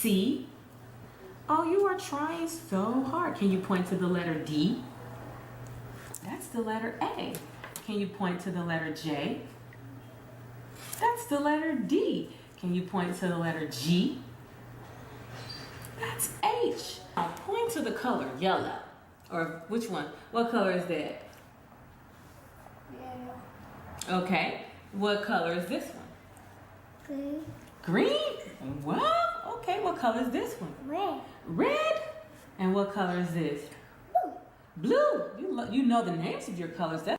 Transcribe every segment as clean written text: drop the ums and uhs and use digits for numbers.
C? Oh, you are trying so hard. Can you point to the letter D? That's the letter A. Can you point to the letter J? That's the letter D. Can you point to the letter G? That's H. Now point to the color yellow. Or which one? What color is that? Yellow. Okay. What color is this one? Green. Green? Well, okay. What color is this one? Red. Red? And what color is this? Blue. Blue. You know the names of your colors. That's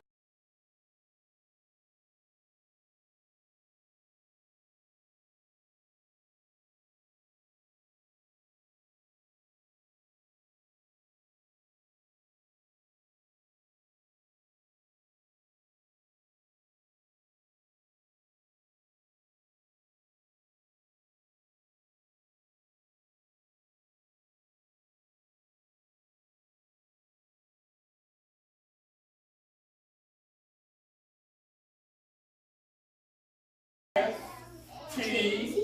T,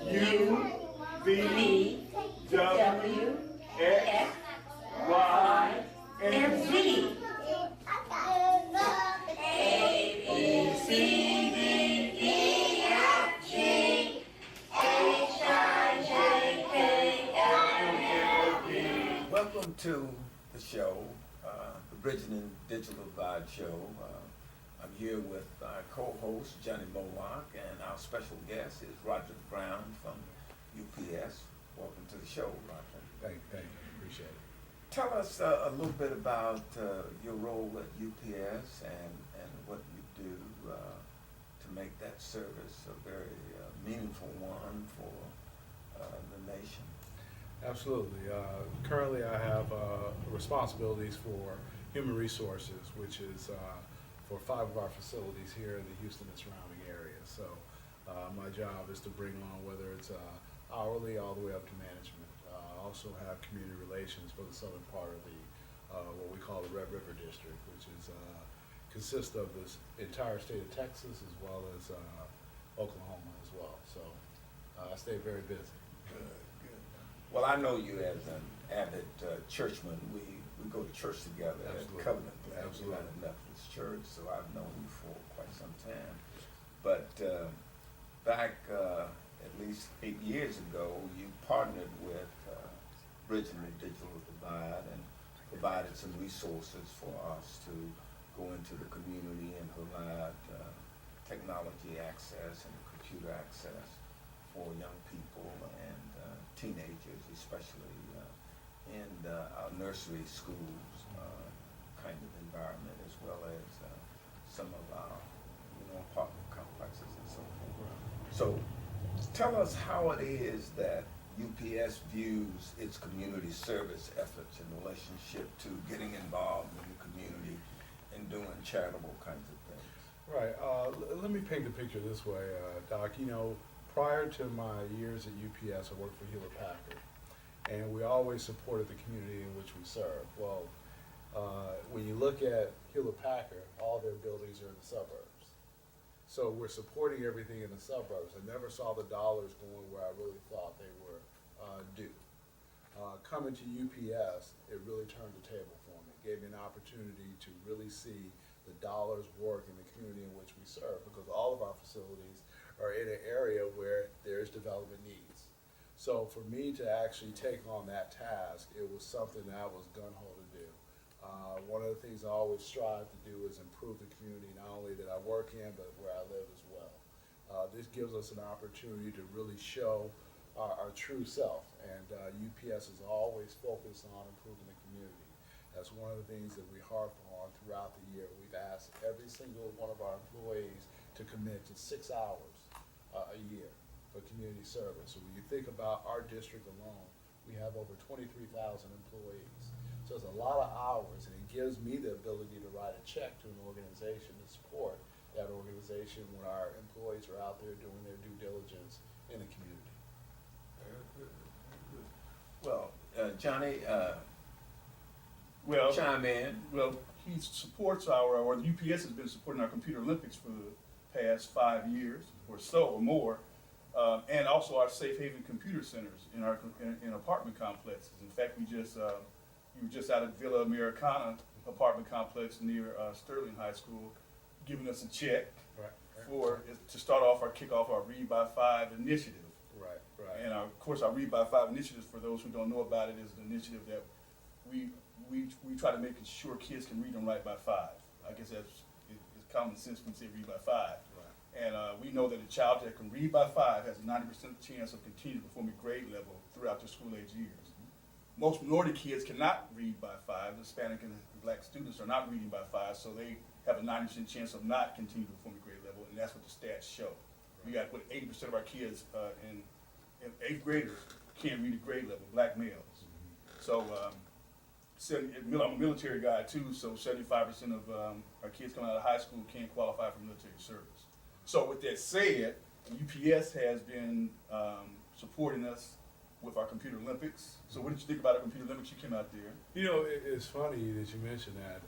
U, V, W, X, Y, and Z. A, B, C, D, E, F, G, H, I, J, K, L, M, N, O, P. Welcome to the show, the Bridging Digital Divide show. I'm here with our co-host, Johnny Moloch, and our special guest is Roger Brown from UPS. Welcome to the show, Roger. Thank you, appreciate it. Tell us a little bit about your role at UPS and what you do to make that service a very meaningful one for the nation. Absolutely. Currently I have responsibilities for human resources, which is for 5 of our facilities here in the Houston and surrounding areas. So my job is to bring on, whether it's hourly all the way up to management. I also have community relations for the southern part of the what we call the Red River District, which is consists of this entire state of Texas as well as Oklahoma as well. So I stay very busy. Good. Well, I know you as an avid churchman. We go to church together at Covenant Absolutely. Methodist Church, so I've known you for quite some time. But back at least 8 years ago, you partnered with Bridging the Digital Divide and provided some resources for us to go into the community and provide technology access and computer access for young people and teenagers, especially in our nursery schools kind of environment, as well as some of our apartment complexes and so forth. So tell us how it is that UPS views its community service efforts in relationship to getting involved in the community and doing charitable kinds of things. Right. Let me paint the picture this way, Doc. Prior to my years at UPS, I worked for Hewlett Packard, and we always supported the community in which we serve. Well, when you look at Hewlett Packard, all their buildings are in the suburbs. So we're supporting everything in the suburbs. I never saw the dollars going where I really thought they were due. Coming to UPS, it really turned the table for me. It gave me an opportunity to really see the dollars work in the community in which we serve, because all of our facilities are in an area where there's development needs. So for me to actually take on that task, it was something that I was gung-ho to do. One of the things I always strive to do is improve the community, not only that I work in, but where I live as well. This gives us an opportunity to really show our true self, and UPS is always focused on improving the community. That's one of the things that we harp on throughout the year. We've asked every single one of our employees to commit to 6 hours a year for community service. So when you think about our district alone, we have over 23,000 employees. So it's a lot of hours, and it gives me the ability to write a check to an organization to support that organization when our employees are out there doing their due diligence in the community. Very good. Well, Johnny, Well, chime in. Well, he supports or the UPS has been supporting our Computer Olympics for the past 5 years or so or more. And also our safe haven computer centers in our in apartment complexes. In fact, we were just out at Villa Americana apartment complex near Sterling High School, giving us a check to start off kick off our Read by 5 initiative. Right. And of course, our Read by 5 initiative, for those who don't know about it, is an initiative that we try to make sure kids can read and write by 5. I guess it's common sense when we say read by 5. Right. And we know that a child that can read by 5 has a 90% chance of continuing to perform at grade level throughout their school age years. Most minority kids cannot read by 5. Hispanic and Black students are not reading by 5, so they have a 90% chance of not continuing to perform at grade level, and that's what the stats show. We got 80% of our kids in 8th graders can't read at grade level, Black males. So I'm a military guy too, so 75% of our kids coming out of high school can't qualify for military service. So with that said, UPS has been supporting us with our Computer Olympics. So what did you think about our Computer Olympics? You came out there. You know, it's funny that you mentioned that.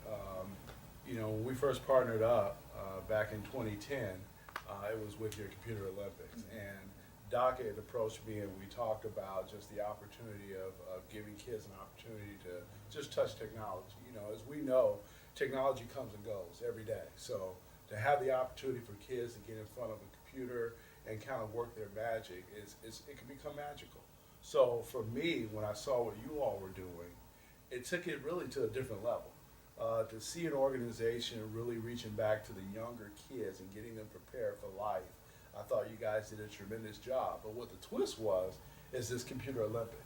You know, when we first partnered up back in 2010, it was with your Computer Olympics. And Doc had approached me and we talked about just the opportunity of giving kids an opportunity to just touch technology. You know, as we know, technology comes and goes every day. So to have the opportunity for kids to get in front of a computer and kind of work their magic, it can become magical. So for me, when I saw what you all were doing, it took it really to a different level. To see an organization really reaching back to the younger kids and getting them prepared for life, I thought you guys did a tremendous job. But what the twist was, is this Computer Olympic.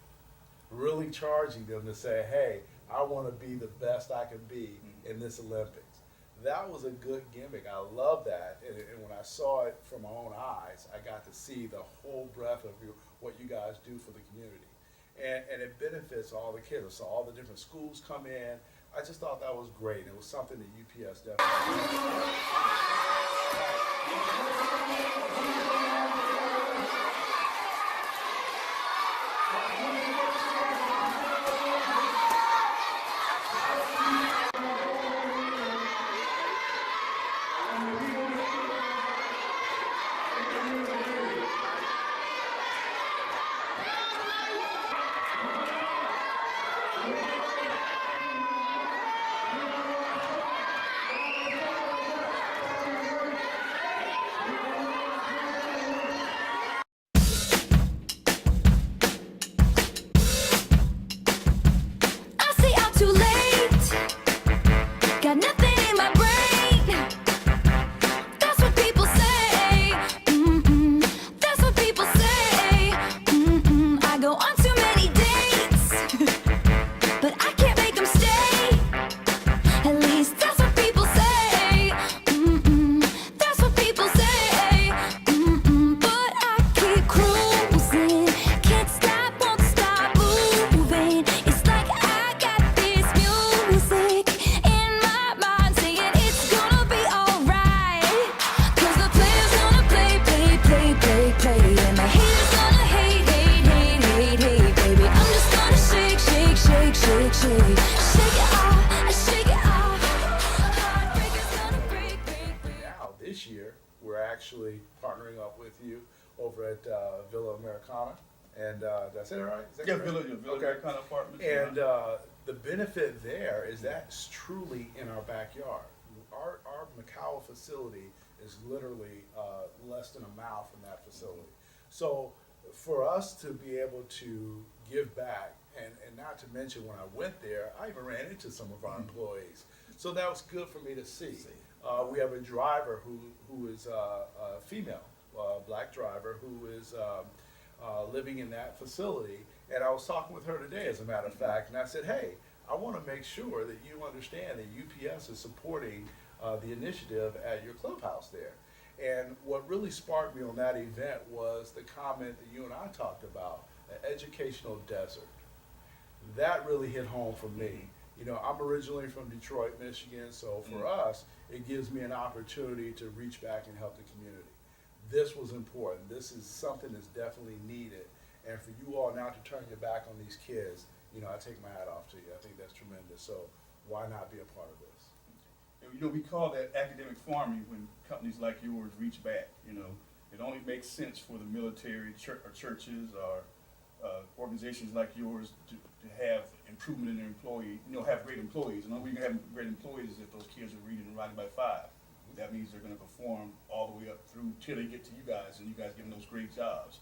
Really charging them to say, hey, I want to be the best I can be in this Olympics. That was a good gimmick. I love that. And when I saw it from my own eyes, I got to see the whole breadth of what you guys do for the community. And it benefits all the kids. So all the different schools come in. I just thought that was great. It was something that UPS definitely I say I'm too late. Got nothing in my brain. That's what people say. That's what people say. I go on too many dates, but I can't make them stay. At least that's what people say. That's what people say. But I keep cruising. Can't stop, won't stop moving. It's like I got this music in my mind saying it's gonna be alright. 'Cause the player's gonna play, play, play, play, play. And the haters gonna hate, hate, hate, hate, hate, baby. I'm just gonna shake, shake, shake, shake, shake. Shake it off, shake it off. Heartbreaker's gonna break, break, break. now, this year, we're actually partnering up with you over at Villa Americana. And did I say that right? Is that Yeah, correct? Villa Americana Apartments. And the benefit there is that's truly in our backyard. Our Macau facility is literally less than a mile from that facility. So for us to be able to give back, and not to mention when I went there, I even ran into some of our employees. So that was good for me to see. We have a driver who is a female, Black driver, who is living in that facility. And I was talking with her today, as a matter of fact, and I said, hey, I want to make sure that you understand that UPS is supporting the initiative at your clubhouse there. And what really sparked me on that event was the comment that you and I talked about, an educational desert. That really hit home for me. You know, I'm originally from Detroit, Michigan, so for us, it gives me an opportunity to reach back and help the community. This was important. This is something that's definitely needed. And for you all now to turn your back on these kids, you know, I take my hat off to you. I think that's tremendous. So why not be a part of this? You know, we call that academic farming when companies like yours reach back, you know. It only makes sense for the military, or churches, or organizations like yours to have improvement in their employee, have great employees. And the only way you can have great employees is if those kids are reading and writing by 5. That means they're gonna perform all the way up through till they get to you guys, and you guys give them those great jobs.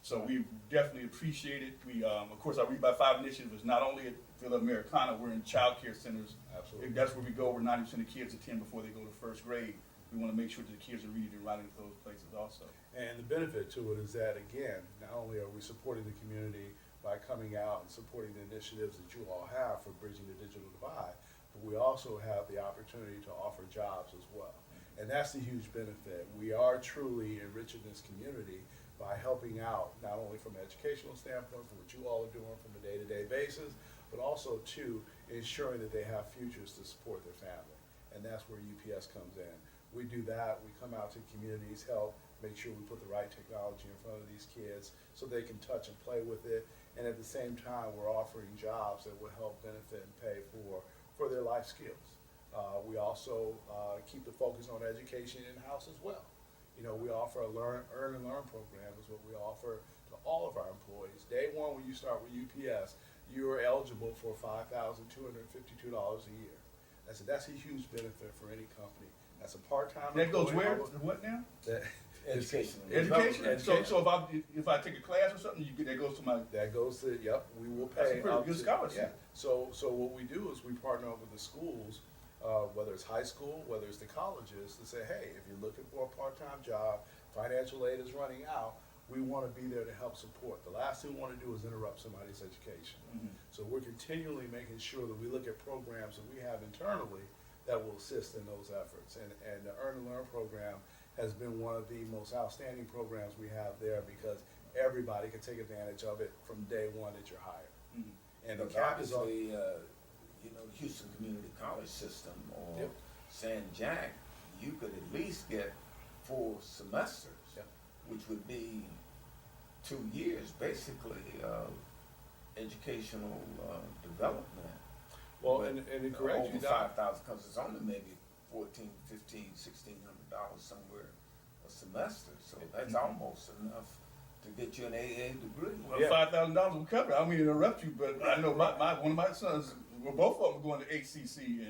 So we definitely appreciate it. We, of course, our Read by 5 initiative is not only at Villa Americana, we're in childcare centers. Absolutely. That's where we go, where 90% of kids attend before they go to first grade. We wanna make sure that the kids are reading and writing at those places also. And the benefit to it is that, again, not only are we supporting the community by coming out and supporting the initiatives that you all have for bridging the digital divide, but we also have the opportunity to offer jobs as well. And that's the huge benefit. We are truly enriching this community by helping out, not only from an educational standpoint, from what you all are doing from a day-to-day basis, but also to ensuring that they have futures to support their family. And that's where UPS comes in. We do that, we come out to communities, help make sure we put the right technology in front of these kids so they can touch and play with it. And at the same time, we're offering jobs that will help benefit and pay for their life skills. We also keep the focus on education in-house as well. We offer a earn and learn program is what we offer to all of our employees. Day one, when you start with UPS, you are eligible for $5,252 a year. That's a huge benefit for any company. That's a part-time. That goes employee. where, what now? Education. Education? So if I take a class or something, that goes to my. That goes to, yep, we will pay. That's a pretty up good to- scholarship. Yeah. So what we do is we partner up with the schools, whether it's high school, whether it's the colleges, to say, hey, if you're looking for a part-time job, financial aid is running out, we want to be there to help support. The last thing we want to do is interrupt somebody's education. Mhm. So we're continually making sure that we look at programs that we have internally that will assist in those efforts. And the Earn and Learn program has been one of the most outstanding programs we have there because everybody can take advantage of it from day one that you're hired. Mhm. And the But cap is on. obviously, Houston Community College System or Yep. San Jack, you could at least get 4 semesters, Yep. which would be 2 years, basically, of educational development. Well, But, and to correct you, over Doc, 5,000, because it's only maybe $1,400, $1,500, $1,600 somewhere a semester. So that's almost enough to get you an AA degree. Well, Yeah. $5,000 will cover it. I don't mean to interrupt you, but I know one of my sons, well, both of them are going to HCC,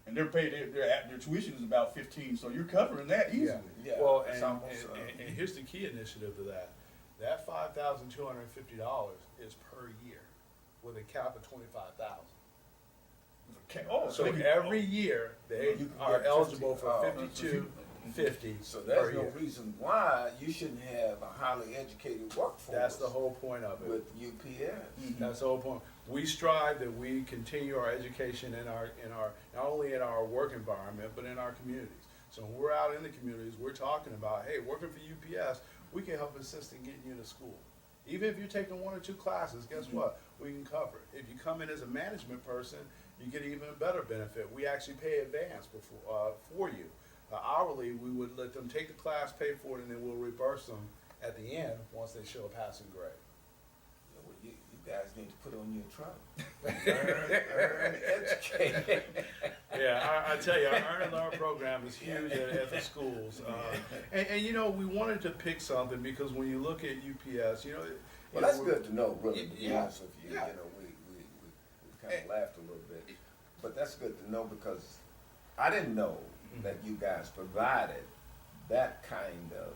and they're paid their tuition is about 15, so you're covering that easily. Yeah, well, it's and, almost, and, and here's the key initiative to that. That $5,250 is per year with a cap of $25,000. Okay. Oh, So they can- every year, they You can are get eligible 50, for $52.50 So per there's no year. reason why you shouldn't have a highly educated workforce. That's the whole point of it. With UPS. Mhm. That's the whole point. We strive that we continue our education in our not only in our work environment, but in our communities. So when we're out in the communities, we're talking about, hey, working for UPS, we can help assist in getting you to school. Even if you're taking 1 or 2 classes, guess what? We can cover it. If you come in as a management person, you get even better benefit. We actually pay advance before for you. Hourly, we would let them take the class, pay for it, and then we'll reimburse them at the end once they show a passing grade. Yeah, well, you guys need to put on your truck. Learn, educate. Yeah, I tell you, our Earn and Learn program is huge at the schools. And we wanted to pick something because when you look at UPS, Well, that's good to know, really, to be Yeah. honest with you. Yeah. We kind of laughed a little bit. But that's good to know because I didn't know that you guys provided that kind of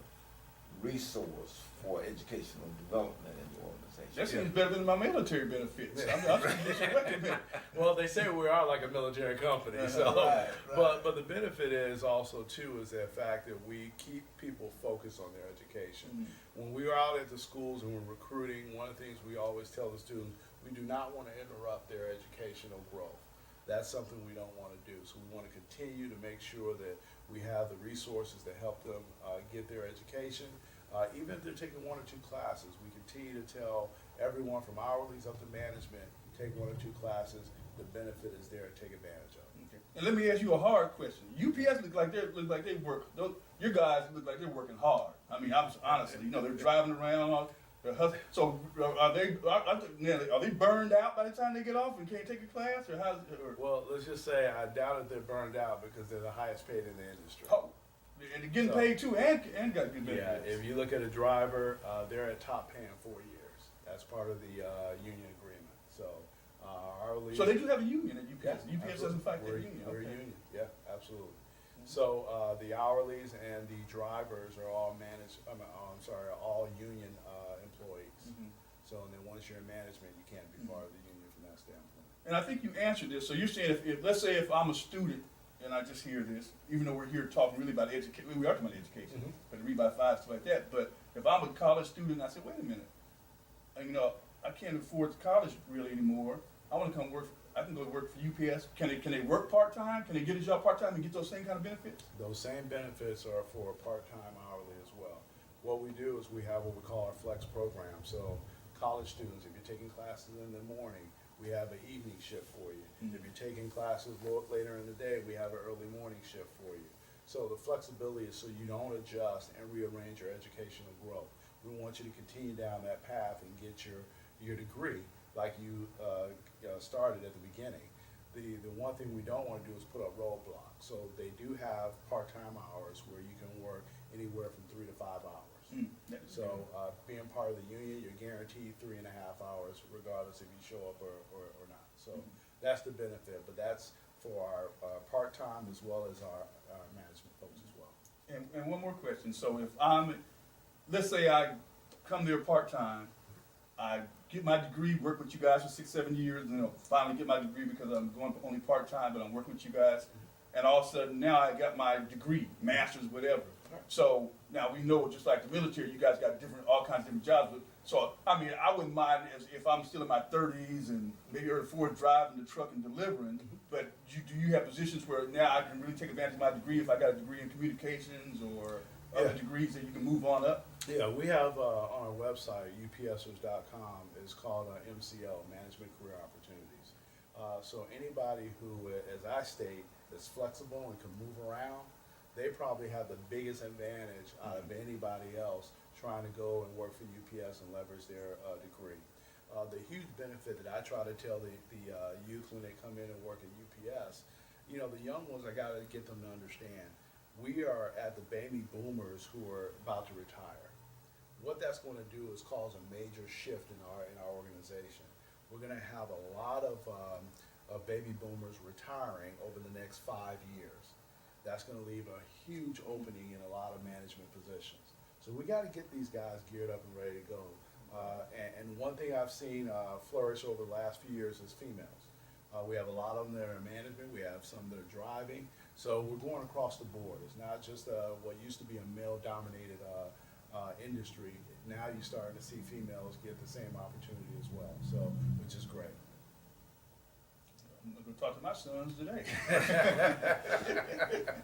resource for educational development in your organization. That seems better than my military benefits. I'm just Well, they say we are like a military company, so. Right. But the benefit is also too is the fact that we keep people focused on their education. When we are out at the schools and we're recruiting, one of the things we always tell the students, we do not want to interrupt their educational growth. That's something we don't want to do. So we want to continue to make sure that we have the resources to help them get their education. Even if they're taking 1 or 2 classes, we continue to tell everyone from hourlies up to management, take 1 or 2 classes, the benefit is there to take advantage of. Okay. And let me ask you a hard question. UPS look like they work. Your guys look like they're working hard. I mean, honestly, they're driving around. They're hustling. So are they burned out by the time they get off and can't take a class, or how's it? Or, Well, let's just say I doubt if they're burned out because they're the highest paid in the industry. oh, And they're getting So- paid too, and got good Yeah, benefits. if you look at a driver, they're at top paying 4 years. That's part of the union agreement. So our lease. So they do have a union at UPS. Yeah, UPS doesn't fight that we're, union. We're a Okay. union, yeah, absolutely. So the hourlies and the drivers are all managed. All union employees. Mhm. So and then once you're in management, you can't be part of the union from that standpoint. And I think you answered this. So you're saying if let's say if I'm a student and I just hear this, even though we're here talking really about education, we are talking about education, Mhm. but to read by five, stuff like that. But if I'm a college student, I say, wait a minute, I can't afford college really anymore. I want to come work. I can go work for UPS. Can they work part time? Can they get a job part time and get those same kind of benefits? Those same benefits are for part-time hourly as well. What we do is we have what we call our flex program. So college students, if you're taking classes in the morning, we have an evening shift for you. Mhm. If you're taking classes later in the day, we have an early morning shift for you. So the flexibility is so you don't adjust and rearrange your educational growth. We want you to continue down that path and get your degree like you started at the beginning. The one thing we don't want to do is put up roadblocks. So they do have part-time hours where you can work anywhere from 3 to 5 hours. So being part of the union, you're guaranteed 3.5 hours regardless if you show up or not. So that's the benefit, but that's for our part-time as well as our management folks as well. And one more question. So if let's say I come there part time, I get my degree, work with you guys for 6-7 years, finally get my degree because I'm going only part time, but I'm working with you guys, and all of a sudden now I got my degree, master's, whatever. So now we know, just like the military, you guys got all kinds of different jobs. So I wouldn't mind if I'm still in my 30s and maybe early 40s driving the truck and delivering. But do you have positions where now I can really take advantage of my degree if I got a degree in communications or other degrees that you can move on up? Yeah, we have on our website, upsers.com, it's called MCO, Management Career Opportunities. So anybody who, as I state, is flexible and can move around, they probably have the biggest advantage out of anybody else trying to go and work for UPS and leverage their degree. The huge benefit that I try to tell the youth when they come in and work at UPS, the young ones, I got to get them to understand, we are at the baby boomers who are about to retire. What that's going to do is cause a major shift in our organization. We're going to have a lot of baby boomers retiring over the next 5 years. That's going to leave a huge opening in a lot of management positions. So we got to get these guys geared up and ready to go. And one thing I've seen flourish over the last few years is females. We have a lot of them that are in management. We have some that are driving. So we're going across the board. It's not just what used to be a male-dominated industry. Now you're starting to see females get the same opportunity as well. So, which is great. I'm going to talk to my sons today.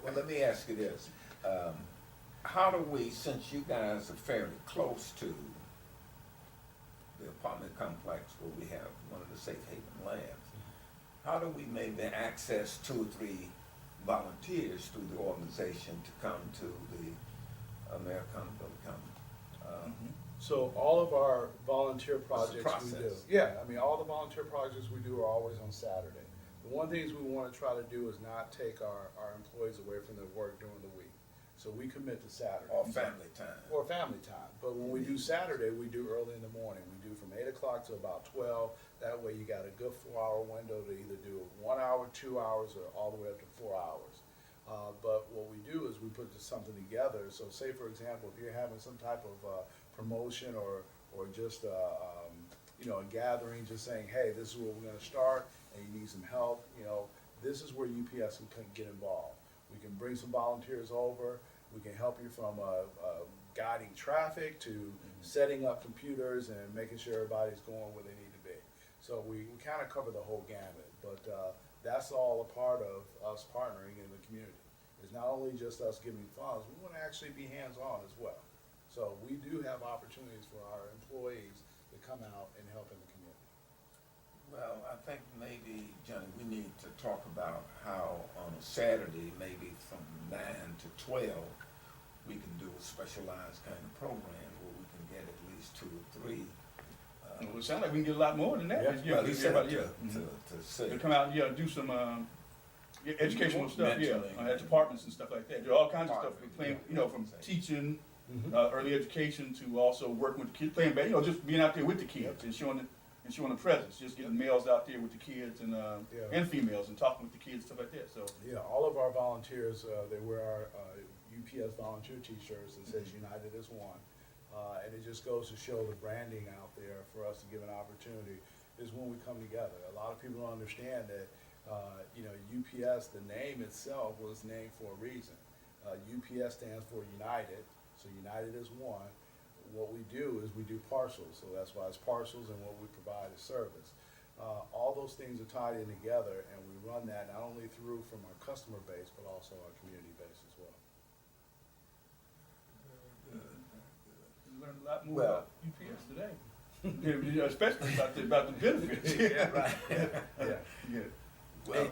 Well, let me ask you this. How do we, since you guys are fairly close to the apartment complex where we have one of the safe haven labs, how do we maybe access 2 or 3 volunteers through the organization to come to the American So all of our volunteer What's the projects we do. process? Yeah, I mean, all the volunteer projects we do are always on Saturday. The one thing we want to try to do is not take our employees away from their work during the week. So we commit to Saturday. or family time? Or family time. But when we do Saturday, we do early in the morning. We do from 8 o'clock to about 12. That way you got a good 4-hour window to either do 1 hour, 2 hours, or all the way up to 4 hours. But what we do is we put something together. So say, for example, if you're having some type of promotion or just a gathering, just saying, hey, this is where we're going to start, and you need some help, this is where UPS can get involved. We can bring some volunteers over. We can help you from guiding traffic to setting up computers and making sure everybody's going where they need to be. So we kind of cover the whole gamut, but that's all a part of us partnering in the community. It's not only just us giving funds, we want to actually be hands-on as well. So we do have opportunities for our employees to come out and help in the community. Well, I think maybe, Johnny, we need to talk about how on a Saturday, maybe from 9 to 12, we can do a specialized kind of program where we can get at least 2 or 3. Well, it sounds like we can get a lot more than that. Yeah. Well, he said Yeah. to They say. come out and do some Yeah, educational stuff, yeah, Mentoring. at departments and stuff like that. There are all kinds of stuff, Department, playing, yeah. you know, from teaching, Mhm. early education to also working with the kids, playing, you know, just being out there with the kids and showing the presence, just getting males out there with the kids and females and talking with the kids, stuff like that, so. Yeah, all of our volunteers, they wear our UPS volunteer t-shirts that says United as One. And it just goes to show the branding out there for us to give an opportunity is when we come together. A lot of people don't understand that, you know, UPS, the name itself was named for a reason. UPS stands for United, so United is One. What we do is we do parcels, so that's why it's parcels, and what we provide is service. All those things are tied in together, and we run that not only through from our customer base, but also our community base as well. We learned a lot more Well- about UPS today. Yeah, especially about the benefits. Yeah, right. Yeah. Yeah. Well,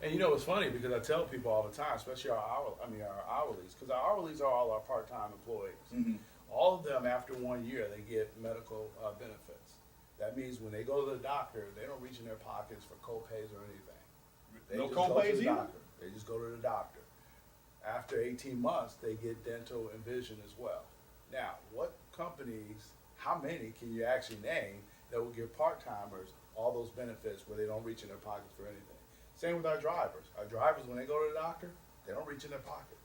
And you know, it's funny because I tell people all the time, especially our hourlies, because our hourlies are all our part-time employees. Mhm. All of them, after 1 year, they get medical benefits. That means when they go to the doctor, they don't reach in their pockets for co-pays or anything. They No just go to co-pays the either? doctor. They just go to the doctor. After 18 months, they get dental and vision as well. Now, what companies, how many can you actually name that will give part-timers all those benefits where they don't reach in their pockets for anything? Same with our drivers. Our drivers, when they go to the doctor, they don't reach in their pocket.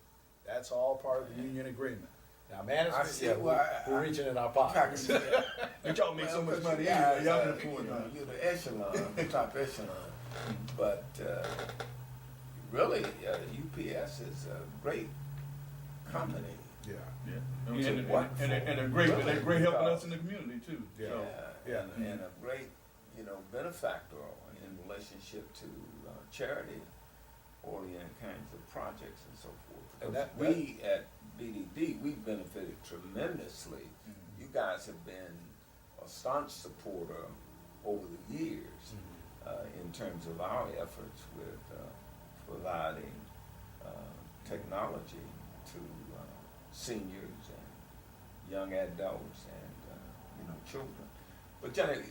That's all part of the union agreement. Now, management, see. yeah, Well, we're reaching in our I can pockets. see that. But y'all make so much Well, money you anyway, guys y'all are, can afford you know, that. you're the echelon, top echelon. But really, UPS is a great company. Yeah, Yeah. It's And wonderful. they're great, Really, they're great helping because- us in the community too. Yeah. So, Yeah. And a great, you know, benefactor in relationship to charity-oriented kinds of projects and so forth. And Because that- we at BDD, we benefited tremendously. Mhm. You guys have been a staunch supporter over the years in terms of our efforts with providing technology to seniors and young adults and you know, children. But Johnny,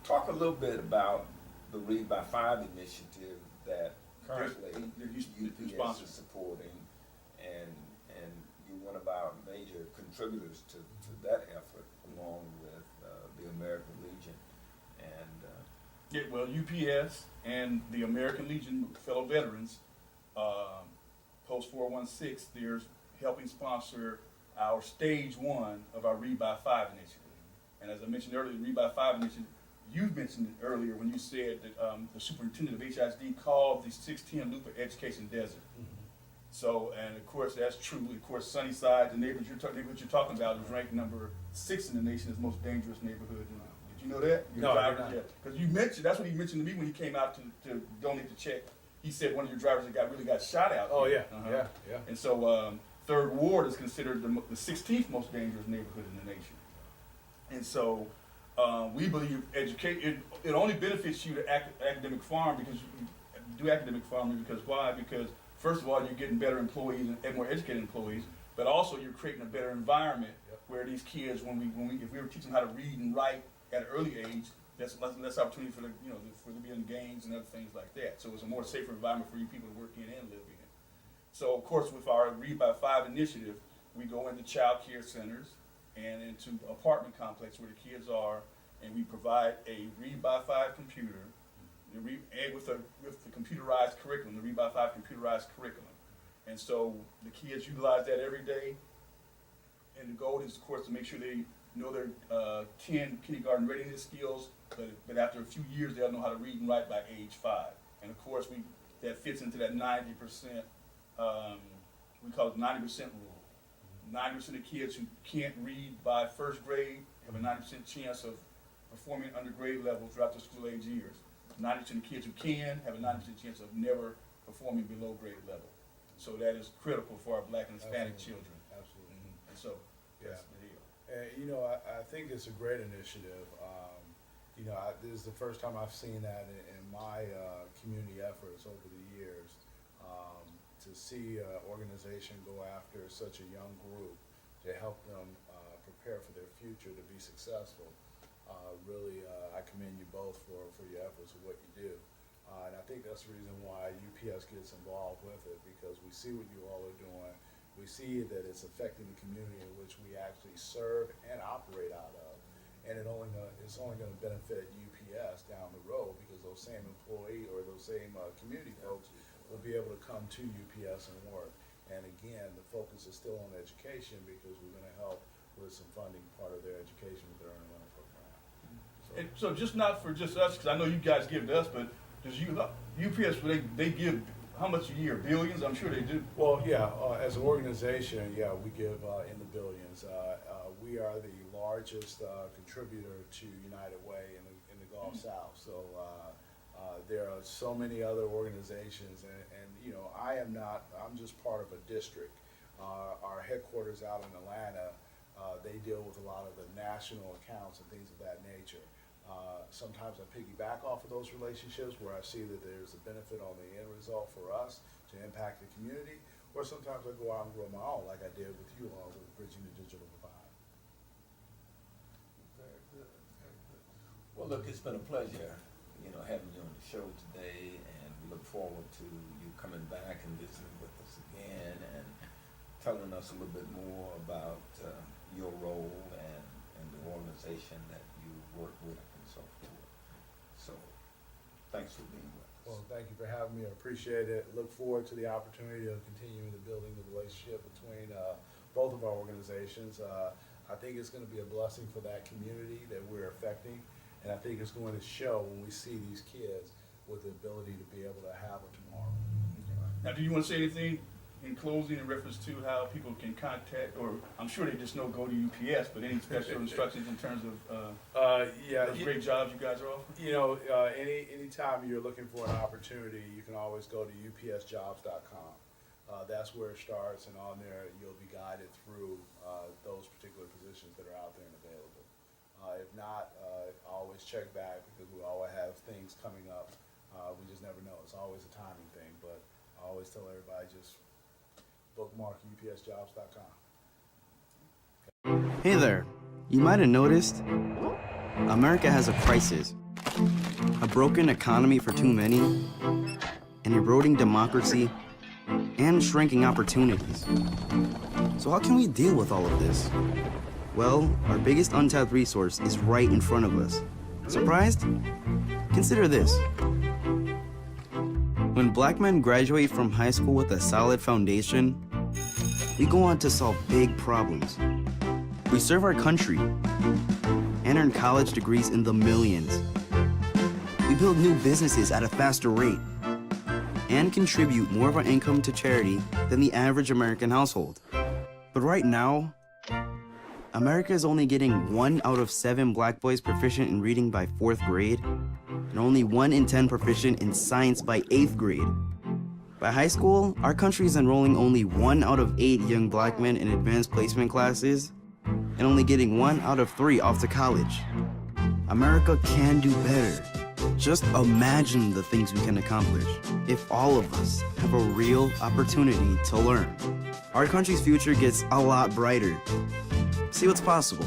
talk a little bit about the Read by Five initiative that currently you UPS sponsor. is supporting, and you're one of our major contributors to that effort, along with the American Legion. And Yeah, well, UPS and the American Legion fellow veterans, Post 416, they're helping sponsor our stage one of our Read by Five initiative. And as I mentioned earlier, the Read by Five initiative, you mentioned it earlier when you said that the superintendent of HISD called the 610 loop of education desert. So, and of course, that's true. Of course, Sunnyside, the neighborhood you're talking about, is ranked number 6 in the nation as most dangerous neighborhood. Did you know that? No, I did not. Because you mentioned, that's what he mentioned to me when he came out to donate the check. He said one of your drivers that really got shot out. Oh, there. yeah, yeah. And so, Third Ward is considered the 16th most dangerous neighborhood in the nation. And so, we believe it only benefits you to academic farm because you do academic farming because why? Because first of all, you're getting better employees and more educated employees, but also you're creating a better environment where these kids, if we were teaching them how to read and write at an early age, that's less opportunity for them to be in gangs and other things like that. So it's a more safer environment for you people to work in and live in. So of course, with our Read by Five initiative, we go into child care centers and into apartment complex where the kids are, and we provide a Read by Five computer, and with the computerized curriculum, the Read by Five computerized curriculum. And so the kids utilize that every day, and the goal is, of course, to make sure they know their kindergarten readiness skills, but after a few years, they'll know how to read and write by age 5. And of course, that fits into that 90%, we call it 90% rule. 90% of kids who can't read by first grade have a 90% chance of performing under grade level throughout their school age years. 90% of kids who can have a 90% chance of never performing below grade level. So that is critical for our Black and Hispanic Absolutely. children. Absolutely. And so that's the deal. And, you know, I think it's a great initiative. You know, this is the first time I've seen that in my community efforts over the years. To see an organization go after such a young group to help them prepare for their future to be successful. Really, I commend you both for your efforts and what you do. And I think that's the reason why UPS gets involved with it, because we see what you all are doing. We see that it's affecting the community in which we actually serve and operate out of. And it's only going to benefit UPS down the road, because those same employee or those same community folks will be able to come to UPS and work. And again, the focus is still on education, because we're going to help with some funding part of their education with their earning learning program. And so just not for just us, because I know you guys give to us, but does UPS, they give how much a year? Billions? I'm sure they do. Well, yeah, as an organization, yeah, we give in the billions. We are the largest contributor to United Way in the Gulf South. So there are so many other organizations, and you know, I'm just part of a district. Our headquarters out in Atlanta, they deal with a lot of the national accounts and things of that nature. Sometimes I piggyback off of those relationships where I see that there's a benefit on the end result for us to impact the community, or sometimes I go out and grow my own, like I did with you all with Bridging the Digital Divide. Very good, very good. Well, look, it's been a pleasure, you know, having you on the show today, and we look forward to you coming back and visiting with us again and telling us a little bit more about your role and the organization that you work with and so forth. So, thanks for being with us. Well, thank you for having me. I appreciate it. Look forward to the opportunity of continuing to building the relationship between both of our organizations. I think it's going to be a blessing for that community that we're affecting, and I think it's going to show when we see these kids with the ability to be able to have a tomorrow. Now, do you want to say anything in closing in reference to how people can contact, or I'm sure they just know go to UPS, but any special instructions in terms of Yeah, those great jobs you guys are offering? you know, anytime you're looking for an opportunity, you can always go to upsjobs.com. That's where it starts, and on there you'll be guided through those particular positions that are out there and available. If not, always check back, because we always have things coming up. We just never know. It's always a timing thing, but I always tell everybody, just bookmark upsjobs.com. Hey there. You might have noticed America has a crisis. A broken economy for too many, an eroding democracy, and shrinking opportunities. So how can we deal with all of this? Well, our biggest untapped resource is right in front of us. Surprised? Consider this. When Black men graduate from high school with a solid foundation, we go on to solve big problems. We serve our country and earn college degrees in the millions. We build new businesses at a faster rate and contribute more of our income to charity than the average American household. But right now, America is only getting 1 out of 7 black boys proficient in reading by 4th grade, and only 1 in 10 proficient in science by 8th grade. By high school, our country is enrolling only 1 out of 8 young black men in advanced placement classes, and only getting 1 out of 3 off to college. America can do better. Just imagine the things we can accomplish if all of us have a real opportunity to learn. Our country's future gets a lot brighter. See what's possible.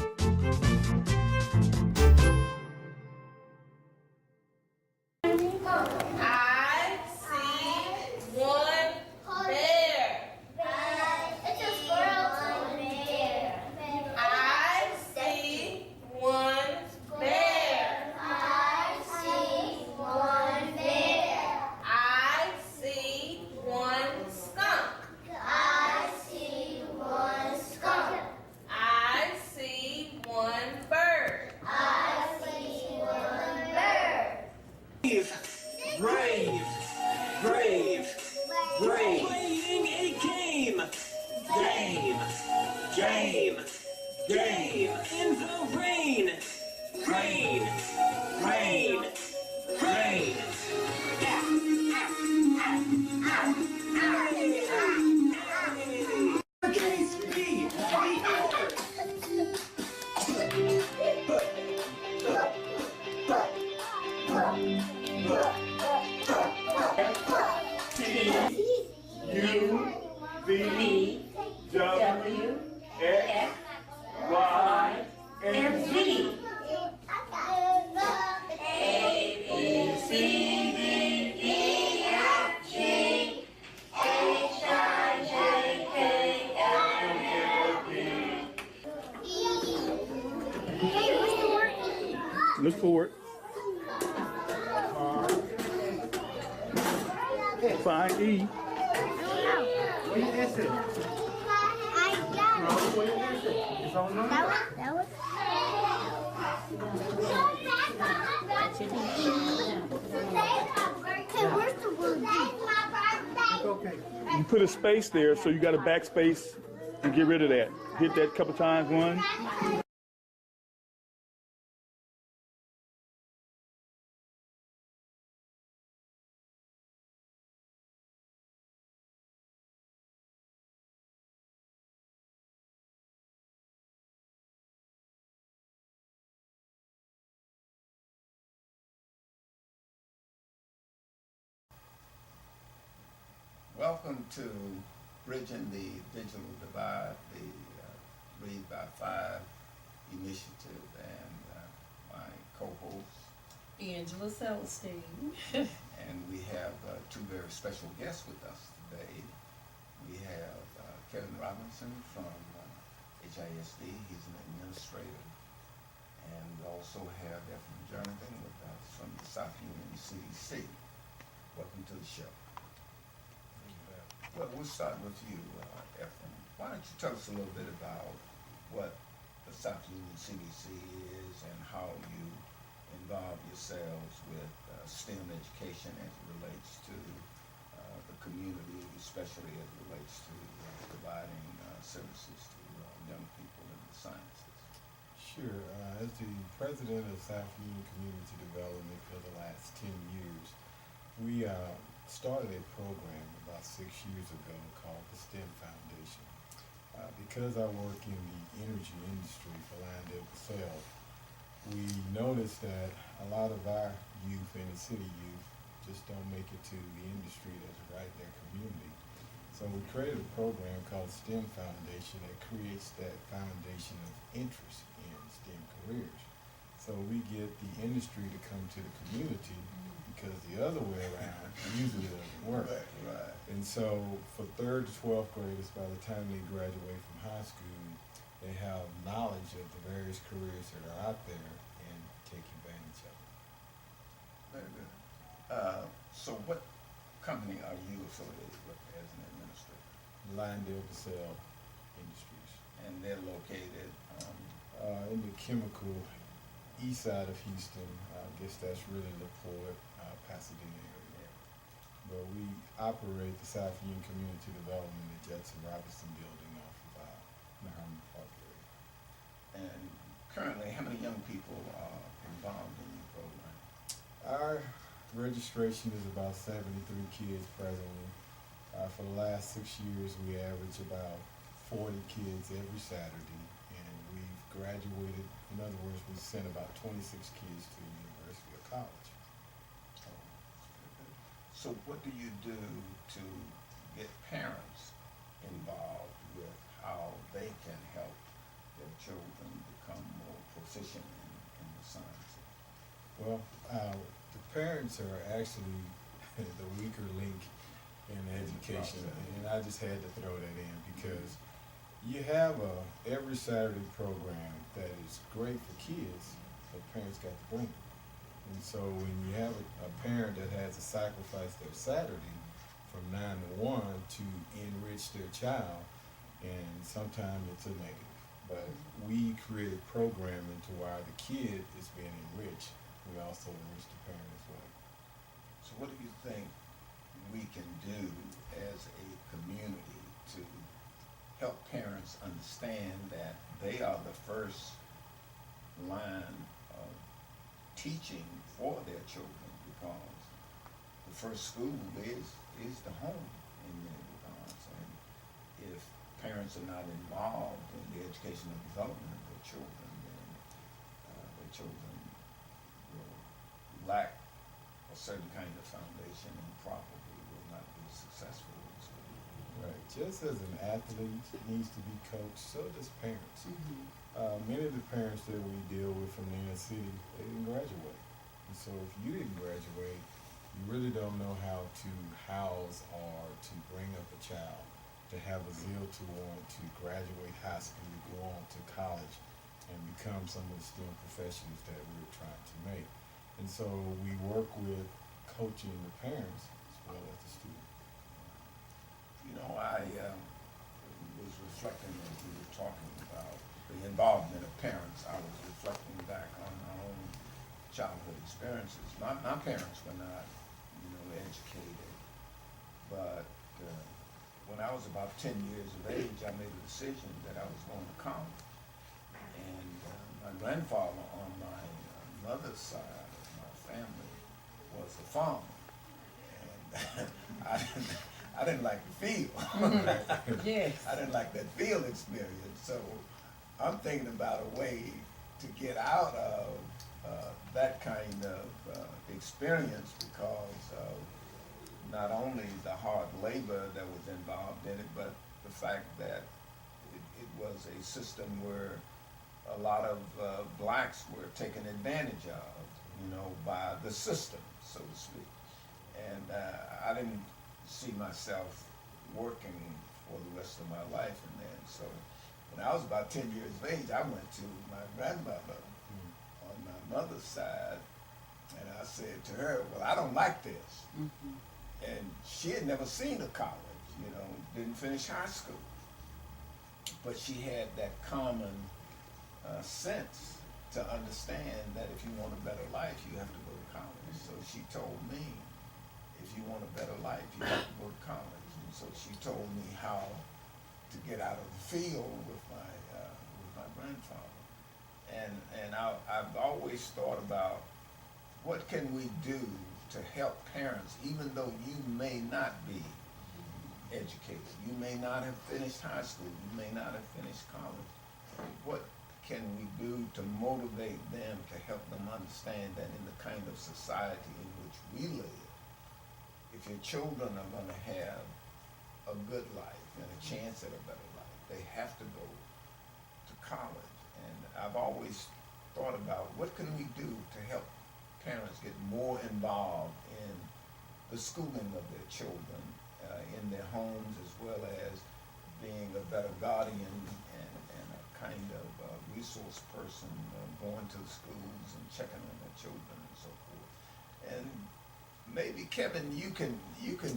I see one bear. It's a squirrel bear. I see one bear. I see one bear. I see one skunk. I see one skunk. I see one bird. I see one bird. Brave, brave, brave. Playing a game. Game, game, game. In the rain. Rain, rain, rain. Case B. U, V, W, X, Y, and Z. A, B, C, D, Look forward. Fine, E. Where you answer? I got it. Where you answer? It's on number. That was. Hey, where's the word? It's okay. You put a space there, so you got a backspace and get rid of that. Hit that a couple times, one. Welcome to Bridging the Digital Divide, the Read by Five initiative, and my co-host. Angela Celestine. And we have two very special guests with us today. We have Kevin Robinson from HISD. He's an administrator. And we also have Efren Jernigan with us from the South Union CDC. Welcome to the show. Well, we'll start with you, Efren. Why don't you tell us a little bit about what the South Union CDC is and how you involve yourselves with STEM education as it relates to the community, especially as it relates to providing services to young people in the sciences. Sure. As the president of South Union Community Development for the last 10 years, we started a program about 6 years ago called the STEM Foundation. Because I work in the energy industry for Lyondell Basell, we noticed that a lot of our youth, inner city youth, just don't make it to the industry that's right in their community. So we created a program called STEM Foundation that creates that foundation of interest in STEM careers. So we get the industry to come to the community, because the other way around usually doesn't work. Right. And so for 3rd to 12th graders, by the time they graduate from high school, they have knowledge of the various careers that are out there and take advantage of it. Very good. So what company are you affiliated with as an administrator? Lyondell Basell Industries. And they're located In the chemical east side of Houston, I guess that's really LaPorte, Pasadena area. But we operate the South Union Community Development at Judson Robinson building off of the Herman Park area. and currently, how many young people are involved in your program? Our registration is about 73 kids presently. For the last 6 years, we average about 40 kids every Saturday, and we've graduated. In other words, we sent about 26 kids to the university or college. So what do you do to get parents involved with how they can help their children become more proficient in the sciences? Well, the parents are actually the weaker link in education, and I just had to throw that in because you have a every Saturday program that is great for kids, but parents got to bring it. And so when you have a parent that has to sacrifice their Saturday from 9 to 1 to enrich their child, and sometimes it's a negative. But we created programming to where the kid is being enriched. We also enrich the parent as well. So what do you think we can do as a community to help parents understand that they are the first line of teaching for their children, because the first school is the home in many regards, and if parents are not involved in the educational development of their children, then their children will lack a certain kind of foundation and probably will not be successful in school. Right. Just as an athlete needs to be coached, so does parents. Many of the parents that we deal with from the inner city, they didn't graduate. And so if you didn't graduate, you really don't know how to house or to bring up a child, to have a zeal to want to graduate high school, go on to college, and become some of the STEM professionals that we're trying to make. And so we work with coaching the parents as well as the students. You know, I was reflecting as we were talking about the involvement of parents. I was reflecting back on my own childhood experiences. My parents were not, educated, but when I was about 10 years of age, I made a decision that I was going to college. And my grandfather on my mother's side of my family was a farmer. And I didn't like the field. Yes. I didn't like that field experience. So I'm thinking about a way to get out of that kind of experience because of not only the hard labor that was involved in it, but the fact that it was a system where a lot of blacks were taken advantage of, by the system, so to speak. And I didn't see myself working for the rest of my life. And then, so when I was about 10 years of age, I went to my grandmother on my mother's side, and I said to her, well, I don't like this. And she had never seen a college, didn't finish high school. But she had that common sense to understand that if you want a better life, you have to go to college. So she told me, if you want a better life, you have to go to college. And so she told me how to get out of the field with my grandfather. And I've always thought about what can we do to help parents, even though you may not be educated, you may not have finished high school, you may not have finished college. What can we do to motivate them, to help them understand that in the kind of society in which we live, if your children are going to have a good life and a chance at a better life, they have to go to college. And I've always thought about what can we do to help parents get more involved in the schooling of their children in their homes, as well as being a better guardian and a kind of resource person, going to the schools and checking on their children and so forth. And maybe Kevin, you can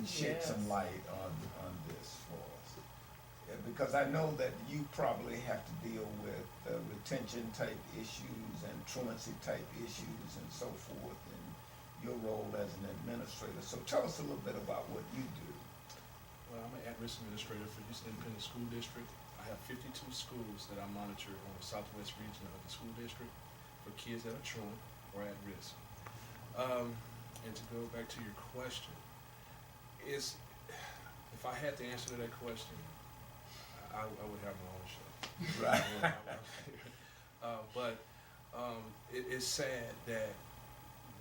shed some light on this for us, because I know that you probably have to deal with retention type issues and truancy type issues and so forth in your role as an administrator. So tell us a little bit about what you do. Well, I'm an at-risk administrator for Houston Independent School District. I have 52 schools that I monitor on the southwest region of the school district for kids that are truant or at risk. And to go back to your question, if I had to answer to that question, I would have my own show. Right. But it is sad that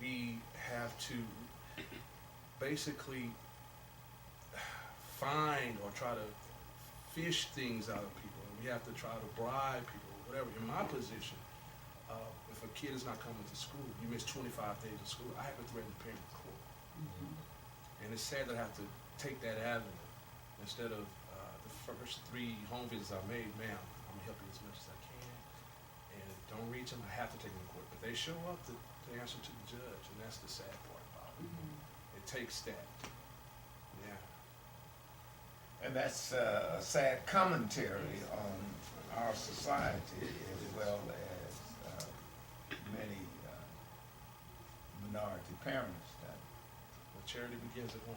we have to basically find or try to fish things out of people. We have to try to bribe people, whatever. In my position, if a kid is not coming to school, you miss 25 days of school, I have to threaten the parent in court. And it's sad that I have to take that avenue instead of the first 3 home visits I made. Ma'am, I'm gonna help you as much as I can, and don't reach them, I have to take them to court. But they show up to answer to the judge, and that's the sad part about it. It takes that. Yeah. And that's a sad commentary on our society, as well as many minority parents that Well, charity begins at home.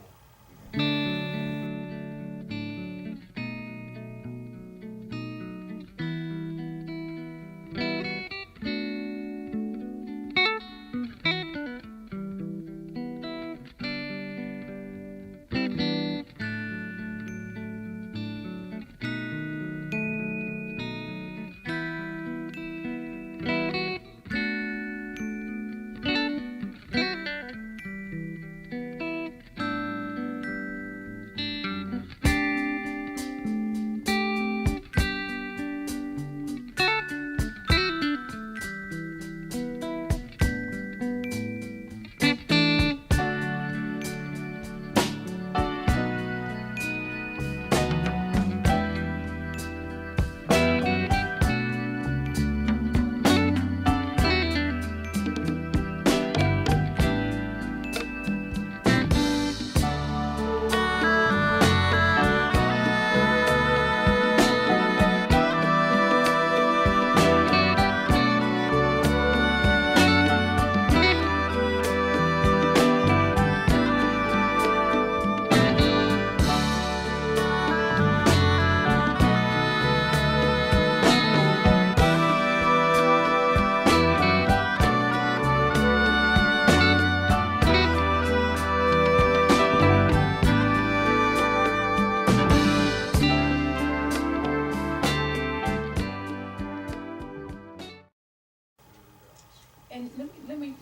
And let me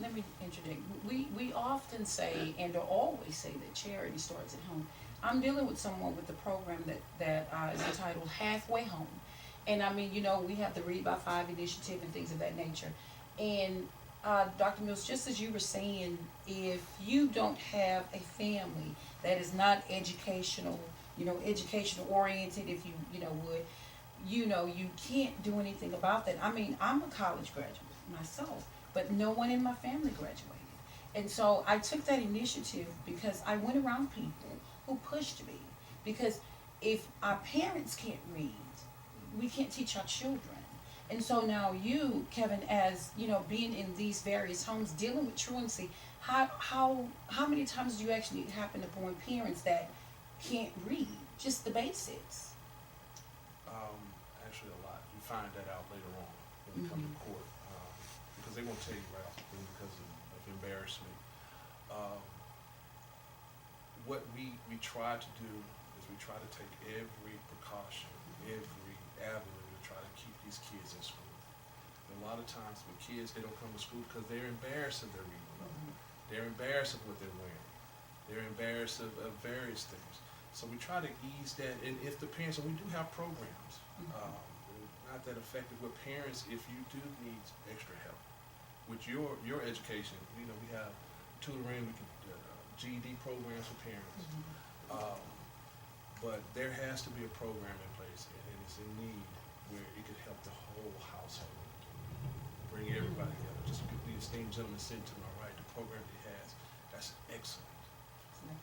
interject. We often say, and always say, that charity starts at home. I'm dealing with someone with a program that is entitled Halfway Home. And I mean, you know, we have the Read by Five initiative and things of that nature. And Dr. Mills, just as you were saying, if you don't have a family that is not educational, you know, educational oriented, if you know, would, you know, you can't do anything about that. I mean, I'm a college graduate myself, but no one in my family graduated. And so I took that initiative because I went around people who pushed me. Because if our parents can't read, we can't teach our children. And so now you, Kevin, as you know, being in these various homes, dealing with truancy, how many times do you actually happen upon parents that can't read, just the basics? Actually, a lot. You find that out later on when you come to court, because they won't tell you right off the bat because of embarrassment. What we try to do is we try to take every precaution, every avenue to try to keep these kids in school. And a lot of times with kids, they don't come to school because they're embarrassed of their reading level. They're embarrassed of what they're wearing. They're embarrassed of various things. So we try to ease that, and if the parents, and we do have programs, not that effective with parents, if you do need extra help with your education, you know, we have tutoring, we can GED programs for parents. But there has to be a program in place, and it's in need where it could help the whole household, bring everybody together. Just the esteemed gentleman sitting to my right, the program he has, that's excellent.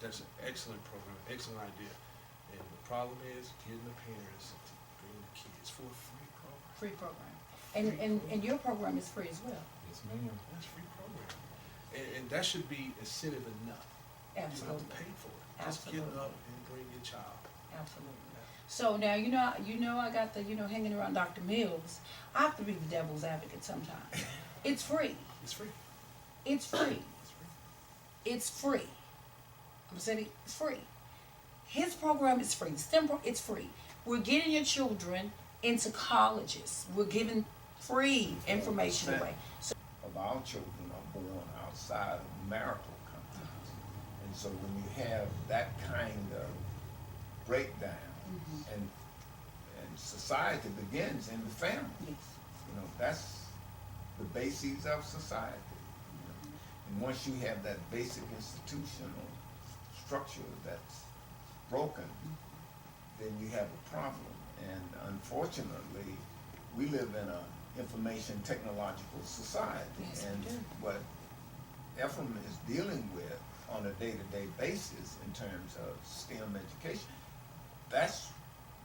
That's an excellent program, excellent idea. And the problem is getting the parents to bring the kids for a free program. Free program. And your program is free as well. Yes, ma'am. That's a free program. And that should be incentive enough. You don't have to pay for it. Just get Absolutely. up and bring your child. Absolutely. So now you know I got the hanging around Dr. Mills. I have to be the devil's advocate sometimes. It's free. It's free. It's free. It's free. It's free. I'm saying it's free. His program is free. The STEM it's free. We're getting your children into colleges. We're giving free information away. So, Of our children are born outside of marital contexts. And so when you have that kind of breakdown, and society begins in the family. yes. You know, that's the bases of society. You know. And once you have that basic institutional structure that's broken, then you have a problem. And unfortunately, we live in an information technological society. Yes, we and do. what Ephraim is dealing with on a day-to-day basis in terms of STEM education, that's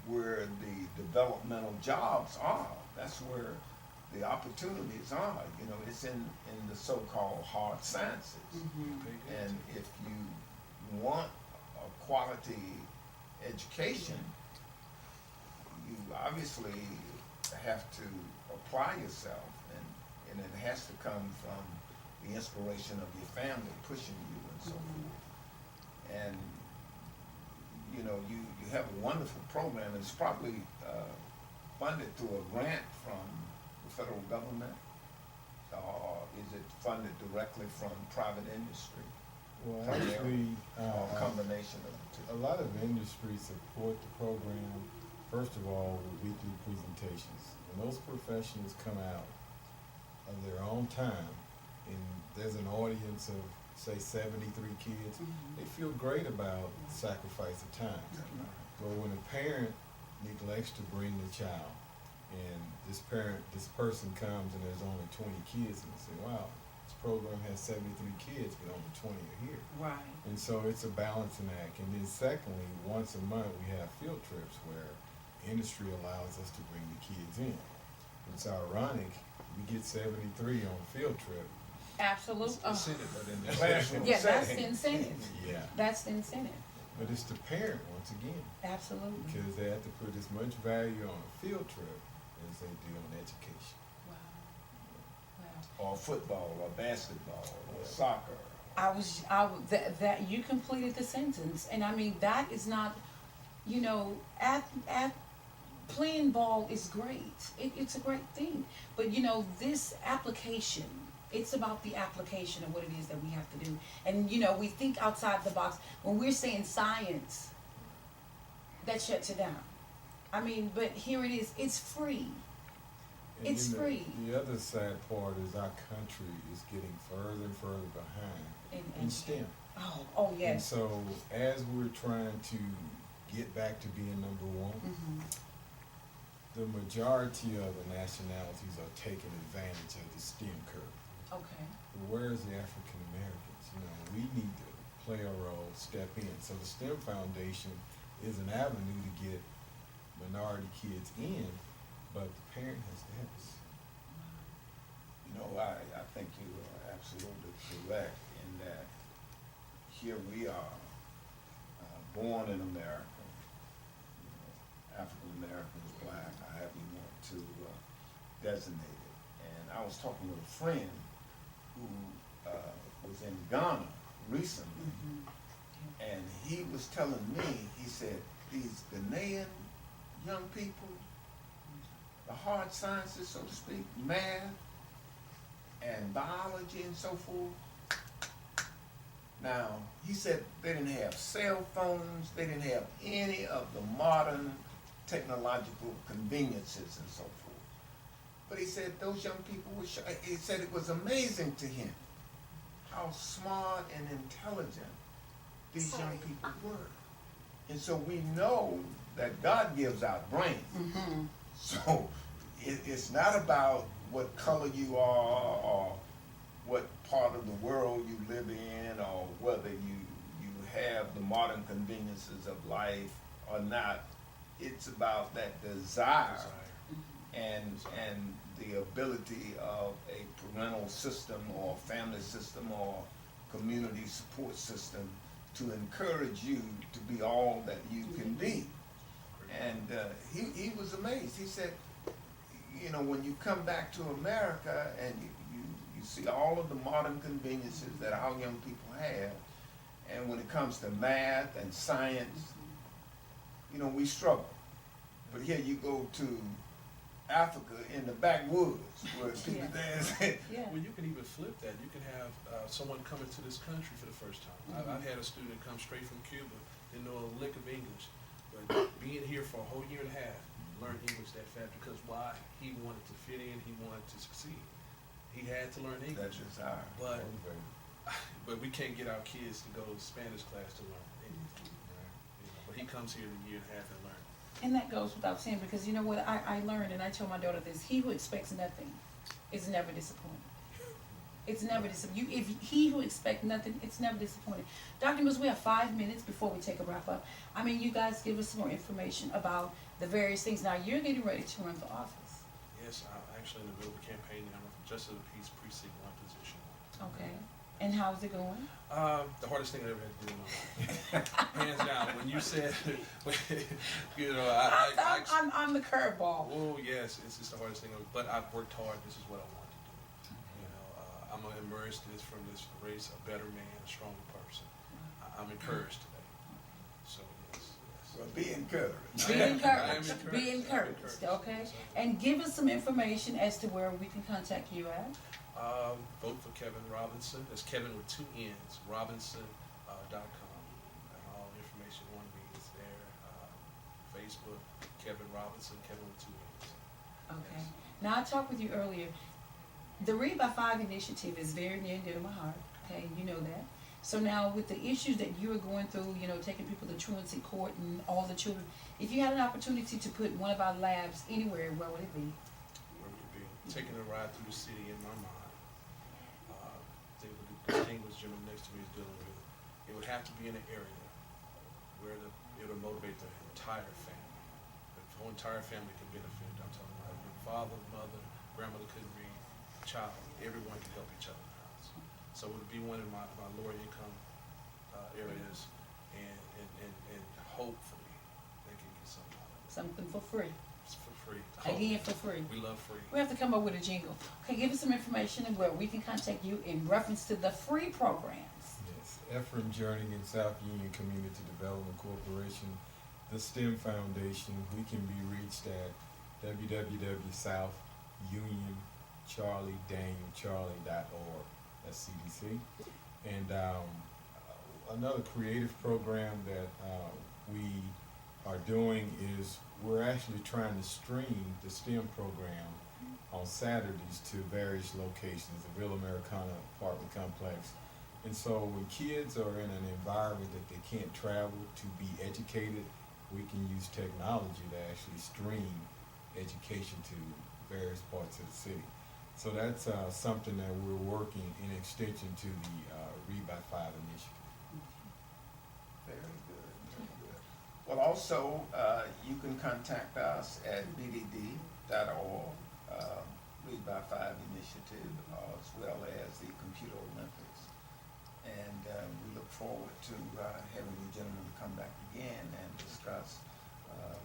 where the developmental jobs are. That's where the opportunities are. You know, it's in the so-called hard sciences. And if you want a quality education, you obviously have to apply yourself, and it has to come from the inspiration of your family pushing you and so forth. And you know, you have a wonderful program, and it's probably funded through a grant from the federal government, or is it funded directly from private industry? Well, Primarily, actually, or a combination of the two? a lot of industries support the program, first of all, with weekly presentations. When those professionals come out of their own time, and there's an audience of, say, 73 kids, they feel great about the sacrifice of time. But when a parent neglects to bring the child, and this person comes and there's only 20 kids, and they say, wow, this program has 73 kids, but only 20 are here. Right. And so it's a balancing act. And then secondly, once a month we have field trips where industry allows us to bring the kids in. It's ironic, we get 73 on a field trip. Absolutely. Incentive, but in the Classroom Yeah, that's setting. the incentive. Yeah. That's the incentive. But it's the parent, once again, Absolutely. because they have to put as much value on a field trip as they do on education. Wow. Wow. Or football, or basketball, or soccer. That you completed the sentence, and I mean that is not, you know, at playing ball is great. It's a great thing, but you know this application It's about the application of what it is that we have to do. And you know, we think outside the box. When we're saying science, that shuts it down. I mean, but here it is. It's free. And It's you know, free. The other sad part is our country is getting further and further behind in STEM. Oh And yes. so as we're trying to get back to being number one, the majority of the nationalities are taking advantage of the STEM curve. Okay. Where's the African Americans? You know, we need to play a role, step in. So the STEM Foundation is an avenue to get minority kids in, but the parent has to help us. You know, I think you are absolutely correct in that here we are, born in America, you know, African Americans, black, however you want to designate it. And I was talking with a friend who was in Ghana recently, and he was telling me, he said, these Ghanaian young people, the hard sciences, so to speak, math and biology and so forth. Now, he said they didn't have cell phones, they didn't have any of the modern technological conveniences and so forth. But he said those young people were he said it was amazing to him how smart and intelligent these young people were. And so we know that God gives out brains. So it's not about what color you are or what part of the world you live in or whether you have the modern conveniences of life or not. It's about that desire and the ability of a parental system or family system or community support system to encourage you to be all that you can be. And he was amazed. He said, you know, when you come back to America and you see all of the modern conveniences that our young people have, and when it comes to math and science, you know, we struggle. But here you go to Africa in the backwoods where people dance. Well, you can even flip that. You can have someone coming to this country for the first time. I've had a student come straight from Cuba, didn't know a lick of English, but being here for a whole year and a half, learned English that fast because why? He wanted to fit in, he wanted to succeed. He had to learn English. That's desire. But we can't get our kids to go to Spanish class to learn English. You know, but he comes here in a year and a half and learns. And that goes without saying, because you know what, I learned, and I told my daughter this: he who expects nothing is never disappointed. It's never disappointed. If he who expects nothing, it's never disappointed. Dr. Mills, we have 5 minutes before we take a wrap up. I mean, you guys give us some more information about the various things. Now, you're getting ready to run for office. Yes, I'm actually in the middle of a campaign now, Justice of the Peace Precinct 1 position. Okay. And how's it going? The hardest thing I ever had to do in my life. Hands down. When you said, you know, I'm the curveball. Oh yes, it's the hardest thing. But I've worked hard. This is what I want to do. You know, I'm gonna emerge from this race a better man, a stronger person. I'm encouraged today. So yes. Well, be encouraged. Be I am encouraged. Be encouraged. Okay. And give us some information as to where we can contact you at. Vote for Kevin Robinson. That's Kevin with 2 N's. Robinson.com. And all the information on me is there. Facebook, Kevin Robinson, Kevin with 2 N's. Okay. Now, I talked with you earlier. The Read by 5 initiative is very near and dear to my heart. Okay, you know that. So now, with the issues that you are going through, you know, taking people to truancy court and all the children, if you had an opportunity to put one of our labs anywhere, where would it be? Where would it be? Taking a ride through the city in my mind. The distinguished gentleman next to me is dealing with. It would have to be in an area where it would motivate the entire family. The whole entire family could benefit. I'm talking about your father, mother, grandmother couldn't read, child. Everyone could help each other in the house. So it would be one of my lower income areas, and hopefully they can get something out of it. Something for free. It's for free. Again, for free. We love free. We have to come up with a jingle. Okay, give us some information and where we can contact you in reference to the free programs. Yes, Ephraim Jernigan South Union Community Development Corporation, the STEM Foundation. We can be reached at www.southunion.org. charlie.org. That's CDC. And another creative program that we are doing is we're actually trying to stream the STEM program on Saturdays to various locations, the Villa Americana apartment complex. And so when kids are in an environment that they can't travel to be educated, we can use technology to actually stream education to various parts of the city. So that's something that we're working in extension to the Read by 5 initiative. Very good, very good. Well, also, you can contact us at bdd.org, Read by 5 initiative, as well as the Computer Olympics. And we look forward to having you gentlemen come back again and discuss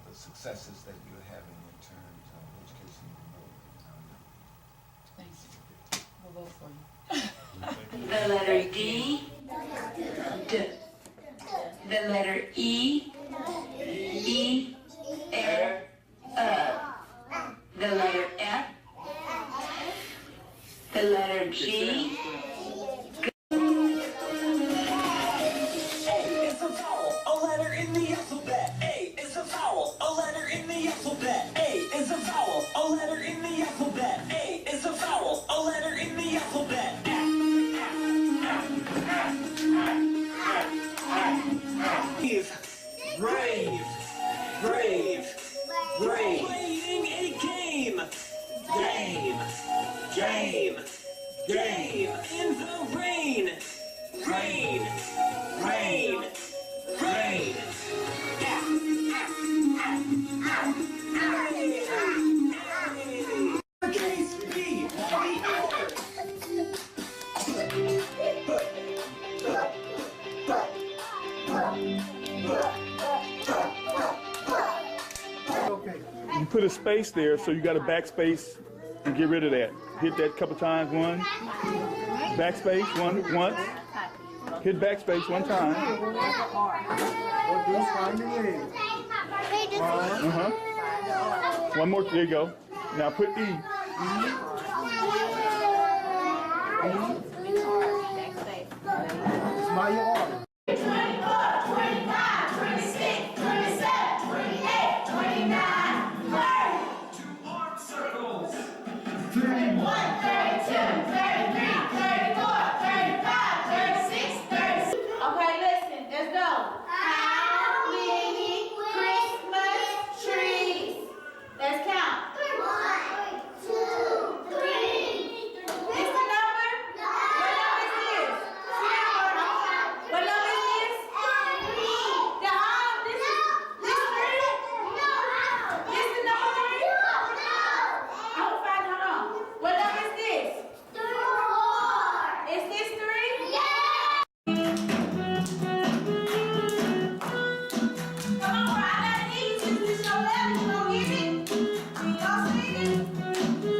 the successes that you're having in terms of education in the world. Thanks. We'll vote for you. The letter D. The letter E. E. The letter F. The letter G. It's a vowel, a letter in the alphabet. A is a vowel, a letter in the alphabet. A is a vowel, a letter in the alphabet. A is a vowel, a letter in the alphabet. Brave, brave, brave. Playing a game. Game, game, game. In the rain. Rain, rain, rain. Case B, Okay. You put a space there, so you got a backspace and get rid of that. Hit that a couple times, one. Backspace, once. Hit backspace one time. Well, just find your leg. One more, there you go. Now put E. Smile your arm. 24, 25, 26, 27, 28, 29, 30. Two arm circles. 31, 32, 33, 34, 35, 36, 36. Okay, listen, let's go. How many Christmas trees? Let's count. 1, 2, 3. This the number? What number is this? What number is this? This three? This the number 3? I'm fine, hold on. What number is this? 4. Is this 3? Yeah. Come on, bro, I got it easy. This is your level. You gonna get it? Y'all see it?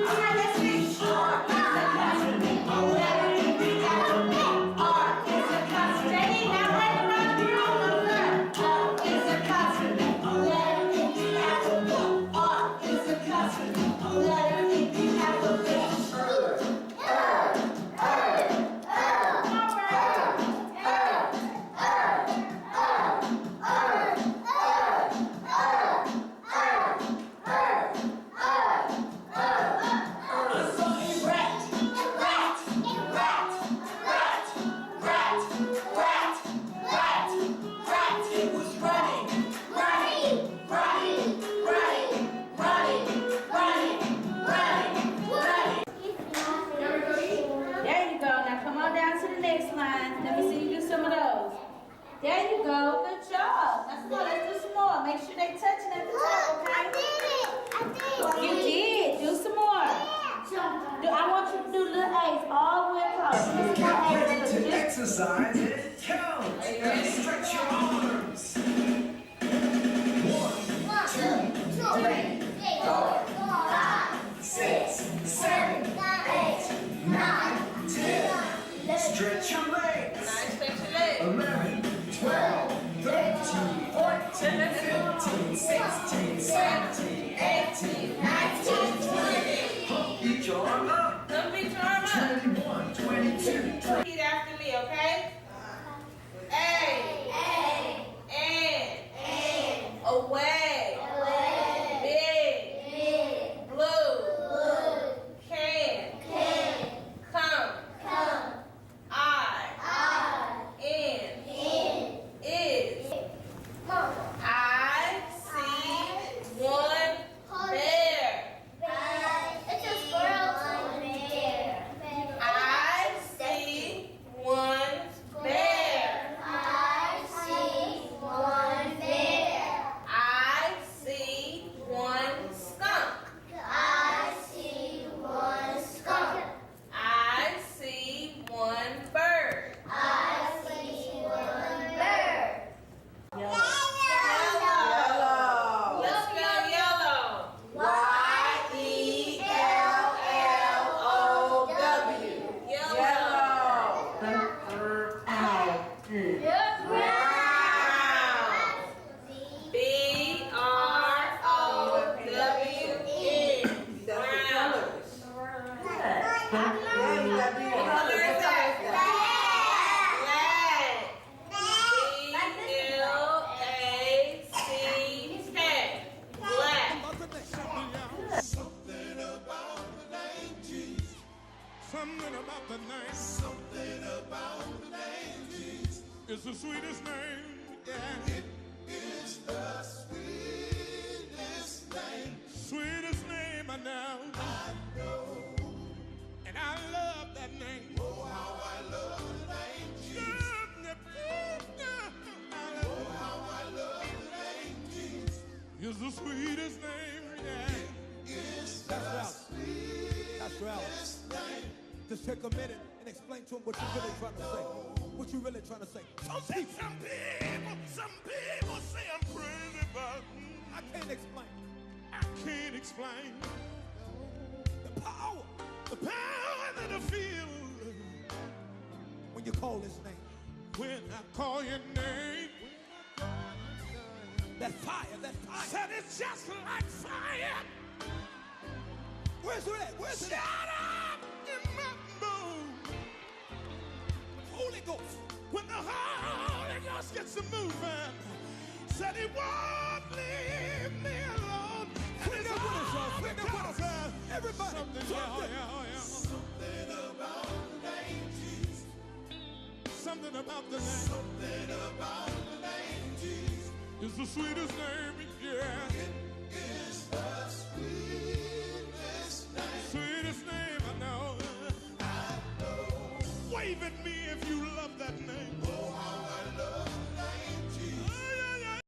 All right, let's finish. R is a consonant. A letter in the alphabet. R is a consonant. Jenny, now right around the room. R is a consonant. A letter in the alphabet. R is a consonant. A letter in the alphabet. I saw a rat. Rat. Rat. Rat. Rat. Rat. Rat. Rat. It was running. Running. Running. Running. Running. Running. Running. Running. There you go. Now come on down to the next line. Let me see you do some of those. There you go. Good job. Now come on, let's do some more. Make sure they touching at the top, okay? I did. You did. Do some more. I want you to do little A's all the way across. This is little A's. Exercise and count. Stretch your arms. 1, 2, 3, 4, 5, 6, 7, 8, 9, 10. Stretch your legs. 11, 12, 13, 14, 15, 16, 17, 18, 19, 20. beat your arm up. Don't beat your arm up. 21, 22, 20. Repeat after me, okay? A. And. Away. Big. Blue. Can. Come. I. In. Is. I see one bear. It's a squirrel bear. I see one bear. I see one bear. I see one skunk. I see one skunk. I see one bird. I see one bird. Yellow. Let's go yellow. It's the sweetest name, yeah. It is the sweetest name. Sweetest name I know. And I love that name. Oh, how I love the name Jesus. Oh, how I love the name Jesus. It's the sweetest name, yeah. It's the sweetest name. Just take a minute and explain to him what you're really trying to say. What you really trying to say. Some people say I'm crazy, but I can't explain. I can't explain the power that I feel When you call his name. when I call your name. That fire, that fire. Said it's just like fire. Where's it at? Where's it Shut at? up in my bones. Holy Ghost. When the Holy Ghost gets to moving, said he won't leave me alone. And Bring it's that with us, y'all. all Bring that with us. because Everybody. something, yeah. Something about the name Jesus. Something about the name. Something about the name Jesus. It's the sweetest name